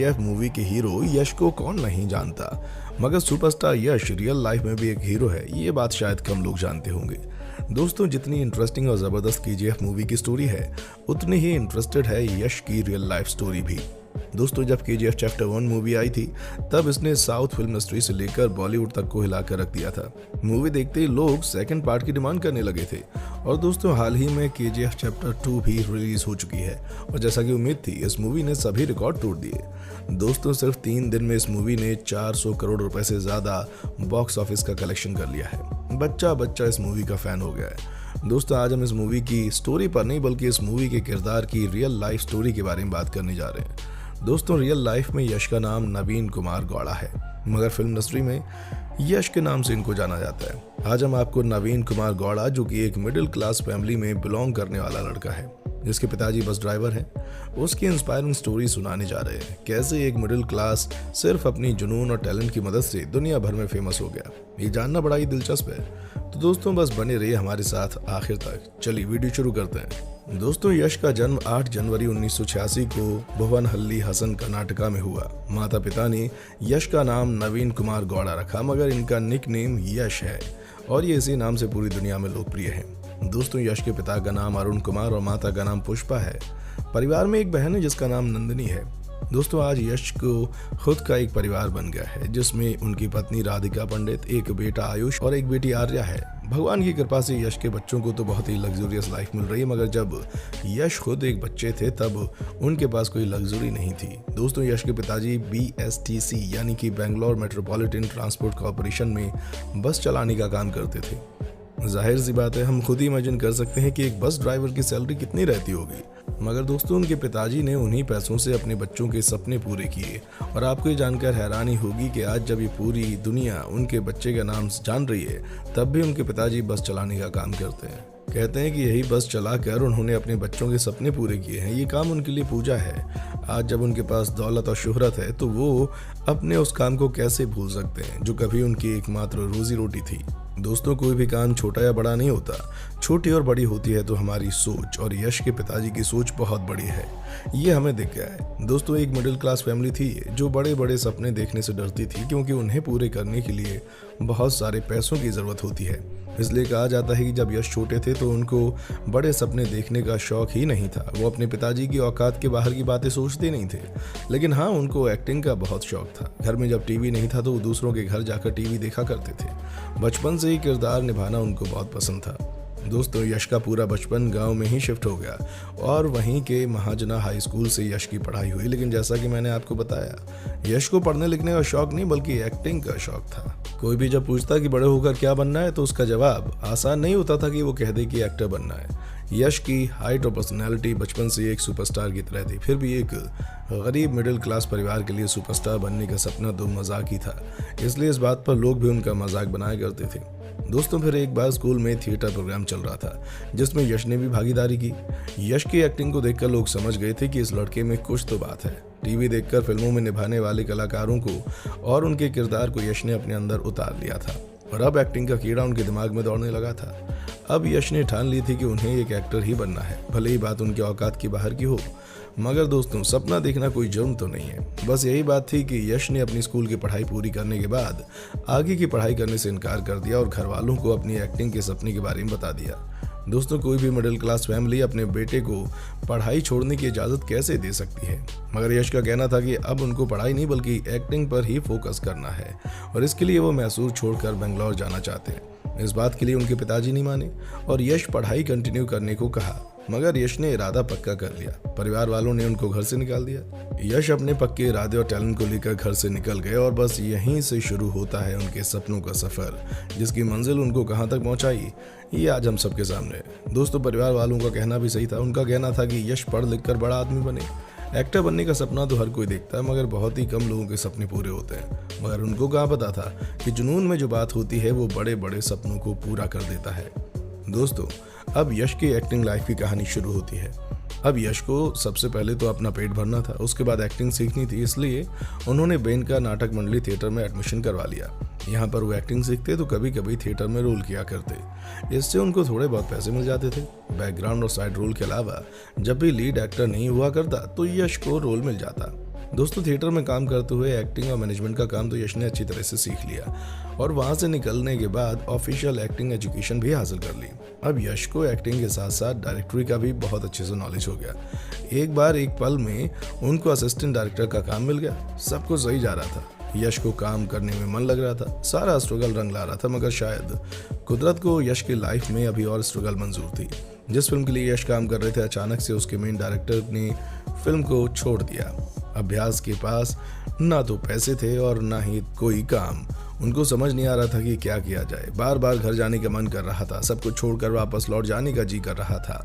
F movie के hero यश को कौन नहीं जानता, मगर सुपरस्टार यश रियल लाइफ में भी एक हीरो है, ये बात शायद कम लोग जानते होंगे। दोस्तों, जितनी इंटरेस्टिंग और ज़बरदस्त केजीएफ मूवी की स्टोरी है, उतनी ही इंटरेस्टेड है यश की रियल लाइफ स्टोरी भी। दोस्तों, जब केजीएफ चैप्टर 1 मूवी आई थी, तब इसने साउथ फिल्म इंडस्ट्री से लेकर बॉलीवुड तक को हिलाकर रख दिया था। मूवी देखते ही लोग सेकंड पार्ट की डिमांड करने लगे थे। और दोस्तों, हाल ही में केजीएफ चैप्टर 2 भी रिलीज हो चुकी है और जैसा कि उम्मीद थी, इस मूवी ने सभी रिकॉर्ड तोड़ दिए। दोस्तों, सिर्फ 3 दिन में इस मूवी ने 400 करोड़ रुपए से ज्यादा बॉक्स ऑफिस का कलेक्शन कर लिया है। बच्चा बच्चा इस मूवी का फैन हो गया है। दोस्तों, आज हम इस मूवी की स्टोरी पर नहीं, बल्कि इस मूवी के किरदार की रियल लाइफ स्टोरी के बारे में बात करने जा रहे हैं। दोस्तों, रियल लाइफ में यश का नाम नवीन कुमार गौड़ा है, मगर फिल्म इंडस्ट्री में यश के नाम से इनको जाना जाता है। आज हम आपको नवीन कुमार गौड़ा, जो कि एक मिडिल क्लास फैमिली में बिलोंग करने वाला लड़का है, जिसके पिताजी बस ड्राइवर हैं, उसकी इंस्पायरिंग स्टोरी सुनाने जा रहे हैं। कैसे एक मिडिल क्लास सिर्फ अपनी जुनून और टैलेंट की मदद से दुनिया भर में फेमस हो गया, ये जानना बड़ा ही दिलचस्प है। तो दोस्तों, बस बने रहिए हमारे साथ आखिर तक। चलिए वीडियो शुरू करते हैं। दोस्तों, यश का जन्म 8 जनवरी 1986 को भुवनहल्ली हसन कर्नाटका में हुआ। माता पिता ने यश का नाम नवीन कुमार गौड़ा रखा, मगर इनका निक नेम यश है और ये इसी नाम से पूरी दुनिया में लोकप्रिय है। दोस्तों, यश के पिता का नाम अरुण कुमार और माता का नाम पुष्पा है। परिवार में एक बहन है जिसका नाम नंदिनी है। दोस्तों, आज यश को खुद का एक परिवार बन गया है, जिसमें उनकी पत्नी राधिका पंडित, एक बेटा आयुष और एक बेटी आर्या है। भगवान की कृपा से यश के बच्चों को तो बहुत ही लग्जूरियस लाइफ मिल रही है, मगर जब यश खुद एक बच्चे थे, तब उनके पास कोई लग्जरी नहीं थी। दोस्तों, यश के पिताजी BSTC यानी कि बेंगलोर मेट्रोपॉलिटन ट्रांसपोर्ट कॉरपोरेशन में बस चलाने का काम करते थे। जाहिर सी बात है, हम खुद ही इमेजिन कर सकते हैं कि एक बस ड्राइवर की सैलरी कितनी रहती होगी। मगर दोस्तों, उनके पिताजी ने उन्हीं पैसों से अपने बच्चों के सपने पूरे किए। और आपको ये जानकर हैरानी होगी कि आज जब ये पूरी दुनिया उनके बच्चे का नाम जान रही है, तब भी उनके पिताजी बस चलाने का काम करते हैं। कहते हैं कि यही बस चलाकर उन्होंने अपने बच्चों के सपने पूरे किए हैं। ये काम उनके लिए पूजा है। आज जब उनके पास दौलत और शोहरत है, तो वो अपने उस काम को कैसे भूल सकते हैं जो कभी उनकी एकमात्र रोजी रोटी थी। दोस्तों, कोई भी काम छोटा या बड़ा नहीं होता, छोटी और बड़ी होती है तो हमारी सोच, और यश के पिताजी की सोच बहुत बड़ी है, ये हमें दिख गया है। दोस्तों, एक मिडिल क्लास फैमिली थी जो बड़े बड़े सपने देखने से डरती थी, क्योंकि उन्हें पूरे करने के लिए बहुत सारे पैसों की ज़रूरत होती है। इसलिए कहा जाता है कि जब यश छोटे थे तो उनको बड़े सपने देखने का शौक ही नहीं था। वो अपने पिताजी की औकात के बाहर की बातें सोचते नहीं थे, लेकिन हाँ, उनको एक्टिंग का बहुत शौक था। घर में जब टीवी नहीं था तो वो दूसरों के घर जाकर टीवी देखा करते थे। बचपन से ही किरदार निभाना उनको बहुत पसंद था। दोस्तों, यश का पूरा बचपन गांव में ही शिफ्ट हो गया और वहीं के महाजना हाई स्कूल से यश की पढ़ाई हुई। लेकिन जैसा कि मैंने आपको बताया, यश को पढ़ने लिखने का शौक नहीं, बल्कि एक्टिंग का शौक था। कोई भी जब पूछता कि बड़े होकर क्या बनना है, तो उसका जवाब आसान नहीं होता था कि वो कह दे कि एक्टर बनना है। यश की हाइट और पर्सनैलिटी बचपन से एक सुपरस्टार की तरह थी। फिर भी एक गरीब मिडिल क्लास परिवार के लिए सुपरस्टार बनने का सपना तो मजाक ही था, इसलिए इस बात पर लोग भी उनका मजाक बनाया करते थे। दोस्तों, फिर एक बार स्कूल में थिएटर प्रोग्राम चल रहा था, जिसमें यश ने भी भागीदारी की। यश की एक्टिंग को देखकर लोग समझ गए थे कि इस लड़के में कुछ तो बात है। टीवी देखकर फिल्मों में निभाने वाले कलाकारों को और उनके किरदार को यश ने अपने अंदर उतार लिया था और अब एक्टिंग का कीड़ा उनके दिमाग में दौड़ने लगा था। अब यश ने ठान ली थी कि उन्हें एक एक्टर ही बनना है, भले ही बात उनके औकात की बाहर की हो। मगर दोस्तों, सपना देखना कोई जुर्म तो नहीं है। बस यही बात थी कि यश ने अपनी स्कूल की पढ़ाई पूरी करने के बाद आगे की पढ़ाई करने से इनकार कर दिया और घर वालों को अपनी एक्टिंग के सपने के बारे में बता दिया। दोस्तों, कोई भी मिडिल क्लास फैमिली अपने बेटे को पढ़ाई छोड़ने की इजाज़त कैसे दे सकती है, मगर यश का कहना था कि अब उनको पढ़ाई नहीं, बल्कि एक्टिंग पर ही फोकस करना है और इसके लिए वो मैसूर छोड़कर बेंगलोर जाना चाहते हैं। इस बात के लिए उनके पिताजी नहीं माने और यश पढ़ाई कंटिन्यू करने को कहा, मगर यश ने इरादा पक्का कर लिया। परिवार वालों ने उनको घर से निकाल दिया। यश अपने पक्के इरादे और टैलेंट को लेकर घर से निकल गए और बस यहीं से शुरू होता है उनके सपनों का सफर, जिसकी मंजिल उनको कहां तक पहुंचाई, ये आज हम सबके सामने है। दोस्तों, परिवार वालों का कहना भी सही था। उनका कहना था कि यश पढ़ लिख कर बड़ा आदमी बने। एक्टर बनने का सपना तो हर कोई देखता है, मगर बहुत ही कम लोगों के सपने पूरे होते हैं। मगर उनको कहाँ पता था कि जुनून में जो बात होती है, वो बड़े बड़े सपनों को पूरा कर देता है। दोस्तों, अब यश की एक्टिंग लाइफ की कहानी शुरू होती है। अब यश को सबसे पहले तो अपना पेट भरना था, उसके बाद एक्टिंग सीखनी थी, इसलिए उन्होंने बेनका नाटक मंडली थिएटर में एडमिशन करवा लिया। यहाँ पर वो एक्टिंग सीखते तो कभी कभी थिएटर में रोल किया करते, इससे उनको थोड़े बहुत पैसे मिल जाते थे। बैकग्राउंड और साइड रोल के अलावा जब भी लीड एक्टर नहीं हुआ करता तो यश को रोल मिल जाता। दोस्तों थिएटर में काम करते हुए एक्टिंग और मैनेजमेंट का काम तो यश ने अच्छी तरह से सीख लिया और वहां से निकलने के बाद ऑफिशियल एक्टिंग एजुकेशन भी हासिल कर ली। अब यश को एक्टिंग के साथ साथ डायरेक्टरी का भी बहुत अच्छे से नॉलेज हो गया। एक बार एक पल में उनको असिस्टेंट डायरेक्टर का काम मिल गया। सब कुछ सही जा रहा था, यश को काम करने में मन लग रहा था, सारा स्ट्रगल रंग ला रहा था, मगर शायद कुदरत को यश की लाइफ में अभी और स्ट्रगल मंजूर थी। जिस फिल्म के लिए यश काम कर रहे थे, अचानक से उसके मेन डायरेक्टर ने फिल्म को छोड़ दिया। अभ्यास के पास ना तो पैसे थे और ना ही कोई काम। उनको समझ नहीं आ रहा था कि क्या किया जाए। बार बार घर जाने का मन कर रहा था, सब कुछ छोड़कर वापस लौट जाने का जी कर रहा था।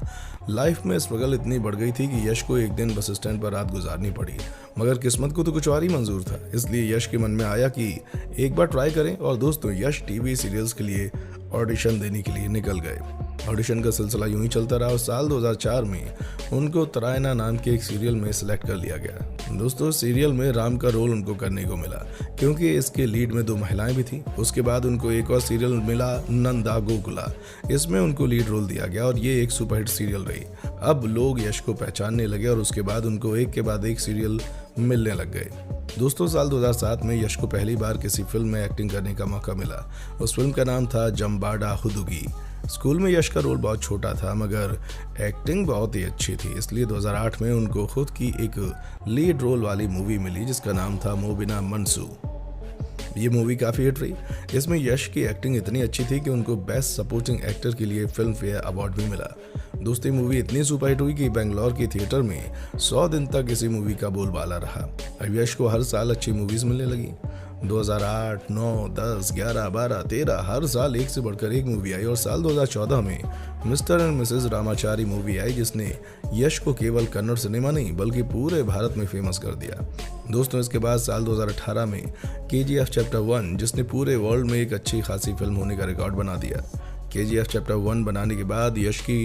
लाइफ में स्ट्रगल इतनी बढ़ गई थी कि यश को एक दिन बस स्टैंड पर रात गुजारनी पड़ी, मगर किस्मत को तो कुछ और ही मंजूर था। इसलिए यश के मन में आया कि एक बार ट्राई करें और दोस्तों यश टीवी सीरियल्स के लिए ऑडिशन देने के लिए निकल गए। ऑडिशन का सिलसिला यूं ही चलता रहा और साल 2004 में उनको तरायना नाम के एक सीरियल में सिलेक्ट कर लिया गया। दोस्तों सीरियल में राम का रोल उनको करने को मिला क्योंकि इसके लीड में 2 महिलाएं भी थी। उसके बाद उनको एक और सीरियल मिला, नंदा गोकुला, इसमें उनको लीड रोल दिया गया और ये एक सुपरहिट सीरियल रही। अब लोग यश को पहचानने लगे और उसके बाद उनको एक के बाद एक सीरियल मिलने लग गए। दोस्तों साल 2007 में यश को पहली बार किसी फिल्म में एक्टिंग करने का मौका मिला। उस फिल्म का नाम था जम्बाडा हुदुगी। स्कूल में यश का रोल बहुत छोटा था मगर एक्टिंग बहुत ही अच्छी थी, इसलिए 2008 में उनको खुद की एक लीड रोल वाली मूवी मिली जिसका नाम था मोबिना मनसू। ये मूवी काफ़ी हिट रही। इसमें यश की एक्टिंग इतनी अच्छी थी कि उनको बेस्ट सपोर्टिंग एक्टर के लिए फिल्म फेयर अवार्ड भी मिला। दोस्तों मूवी इतनी सुपरहिट हुई कि बेंगलोर की थिएटर में 100 दिन तक इसी मूवी का बोलबाला रहा। अब यश को हर साल अच्छी मूवीज मिलने लगी। 2008, 9, 10, 11, 12, 13 हर साल एक से बढ़कर एक मूवी आई और साल 2014 में Mr and Mrs Ramachari movie आई जिसने यश को केवल कन्नड़ सिनेमा नहीं बल्कि पूरे भारत में फेमस कर दिया। दोस्तों इसके बाद साल 2018 में KGF चैप्टर 1 जिसने पूरे वर्ल्ड में एक अच्छी खासी फिल्म होने का रिकॉर्ड बना दिया। KGF चैप्टर 1 बनाने के बाद यश की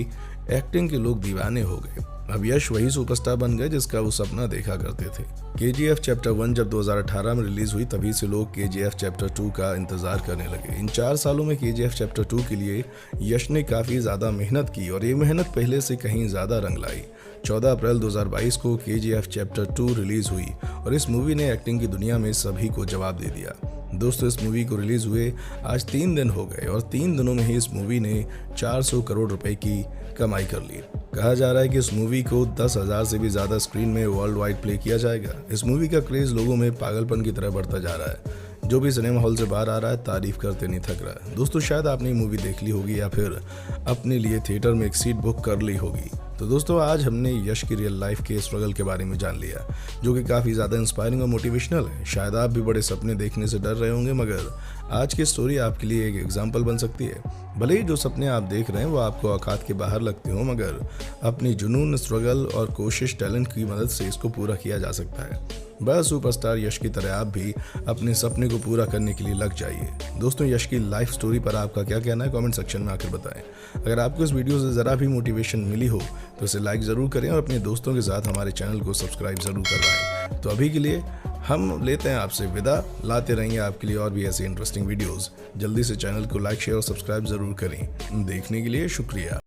एक्टिंग के लोग दीवाने हो गए। अब यश वही सुपरस्टार बन गए जिसका वो सपना देखा करते थे। KGF चैप्टर 1 जब 2018 में रिलीज हुई तभी से लोग KGF चैप्टर 2 का इंतजार करने लगे। इन 4 सालों में KGF चैप्टर 2 के लिए यश ने काफ़ी ज़्यादा मेहनत की और ये मेहनत पहले से कहीं ज़्यादा रंग लाई। 14 अप्रैल 2022 को KGF चैप्टर 2 रिलीज हुई और इस मूवी ने एक्टिंग की दुनिया में सभी को जवाब दे दिया। दोस्तों इस मूवी को रिलीज हुए आज 3 दिन हो गए और 3 दिनों में ही इस मूवी ने 400 करोड़ रुपए की कमाई कर ली। कहा जा रहा है कि इस मूवी को 10,000 से भी ज़्यादा स्क्रीन में वर्ल्ड वाइड प्ले किया जाएगा। इस मूवी का क्रेज़ लोगों में पागलपन की तरह बढ़ता जा रहा है। जो भी सिनेमा हॉल से बाहर आ रहा है तारीफ करते नहीं थक रहा है। दोस्तों शायद आपने ये मूवी देख ली होगी या फिर अपने लिए थिएटर में एक सीट बुक कर ली होगी। तो दोस्तों आज हमने यश की रियल लाइफ के स्ट्रगल के बारे में जान लिया जो कि काफ़ी ज़्यादा इंस्पायरिंग और मोटिवेशनल है। शायद आप भी बड़े सपने देखने से डर रहे होंगे मगर आज की स्टोरी आपके लिए एक एग्जाम्पल बन सकती है। भले ही जो सपने आप देख रहे हैं वो आपको औकात के बाहर लगते हो मगर अपनी जुनून, स्ट्रगल और कोशिश, टैलेंट की मदद से इसको पूरा किया जा सकता है। बस सुपरस्टार यश की तरह आप भी अपने सपने को पूरा करने के लिए लग जाइए। दोस्तों यश की लाइफ स्टोरी पर आपका क्या कहना है कमेंट सेक्शन में आकर बताएं। अगर आपको इस वीडियो से ज़रा भी मोटिवेशन मिली हो तो इसे लाइक ज़रूर करें और अपने दोस्तों के साथ हमारे चैनल को सब्सक्राइब ज़रूर करवाएं। तो अभी के लिए हम लेते हैं आपसे विदा। लाते रहेंगे आपके लिए और भी ऐसे इंटरेस्टिंग वीडियोज़। जल्दी से चैनल को लाइक, शेयर और सब्सक्राइब ज़रूर करें। देखने के लिए शुक्रिया।